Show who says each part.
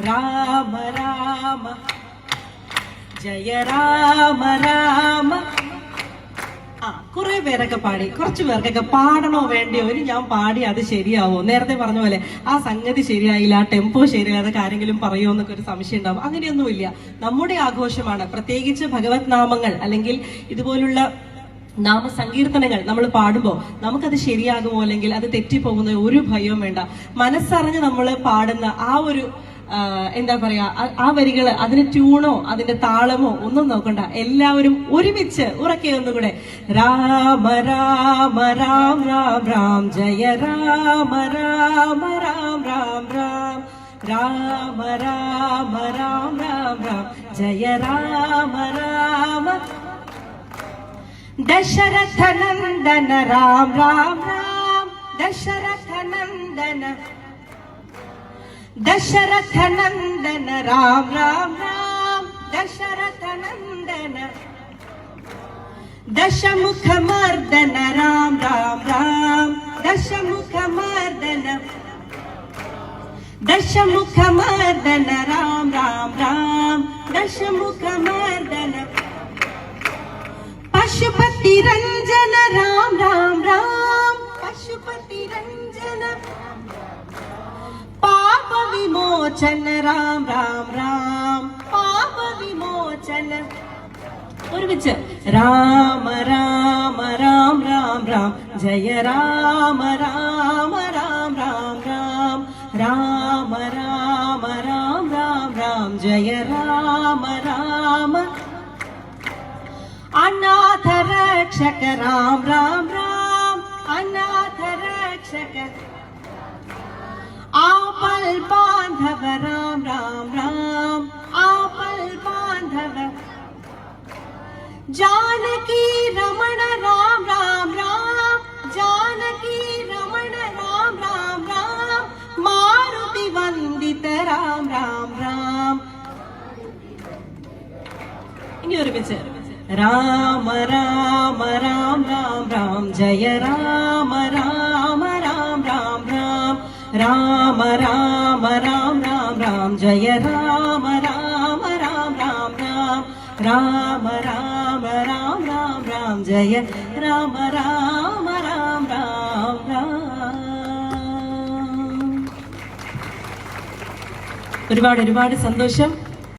Speaker 1: രാമ രാമ ജയ രാമ രാമ. കുറെ പേരൊക്കെ പാടി, കുറച്ചു പേർക്കൊക്കെ പാടണോ വേണ്ടയോ, ഇനി ഞാൻ പാടി അത് ശരിയാവോ, നേരത്തെ പറഞ്ഞ പോലെ ആ സംഗതി ശരിയായില്ല, ആ ടെമ്പോ ശരിയായി, അതൊക്കെ ആരെങ്കിലും പറയുമോ എന്നൊക്കെ ഒരു സംശയം ഉണ്ടാവും. അങ്ങനെയൊന്നുമില്ല. നമ്മുടെ ആഘോഷമാണ്. പ്രത്യേകിച്ച് ഭഗവത് നാമങ്ങൾ അല്ലെങ്കിൽ ഇതുപോലുള്ള നാമസങ്കീർത്തനങ്ങൾ നമ്മൾ പാടുമ്പോൾ നമുക്കത് ശരിയാകുമോ അല്ലെങ്കിൽ അത് തെറ്റിപ്പോകുന്ന ഒരു ഭയവും വേണ്ട. മനസ്സറിഞ്ഞ് നമ്മൾ പാടുന്ന ആ ഒരു എന്താ പറയാ, ആ വരികള് അതിന് ട്യൂണോ അതിന്റെ താളമോ ഒന്നും നോക്കണ്ട. എല്ലാവരും ഒരുമിച്ച് ഉറക്കെ ഒന്നുകൂടെ രാമ രാമ രാം രാം രാം ജയ രാമ രാമ രാം രാം രാം രാമ രാമ രാം രാം രാം ജയ രാമ രാമ. ദശരഥ നന്ദന രാം രാം രാം ദശരഥ നന്ദന ദശരഥ നന്ദന രാം രാം രാം ദശരഥ നന്ദന ദശമുഖ മർദന രാം രാം രാം ദശമുഖ മർദന ദശമുഖ മർദന രാം രാം രാം ദശമുഖ മർദന പശുപതി രഞ്ജന രാം രാം രാം പശുപതി രഞ്ജന പാപ വിമോചന രാം രാം രാം പാപ വിമോചന. ഒരുമിച്ച് രാമ രാമ രാം രാം രാം ജയ രാമ രാമ രാം രാം രാം രാമ രാമ രാം രാം രാം ജയ രാമ രാമ. അനാഥ രക്ഷക രാം രാം രാം അനാഥ രക്ഷക ആപൽ ബാന്ധവ രാം രാം രാം ആപൽ ബാന്ധവ ജാനകി രമണ രാം രാം രാം ജാനകി രമണ രാം രാം രാം മാരുതി വന്ദിത രാം രാം രാം. ഇനി ഒരുമിച്ച് രാമ രാമ രാം രാം രാം ജയ രാമ രാമ രാം രാം രാം രാമ രാമ രാം രാം രാം ജയ രാമ രാമ രാം രാം രാം രാമ രാമ രാം രാം രാം ജയ രാമ രാമ രാം രാം രാം. ഒരുപാട് ഒരുപാട് സന്തോഷം.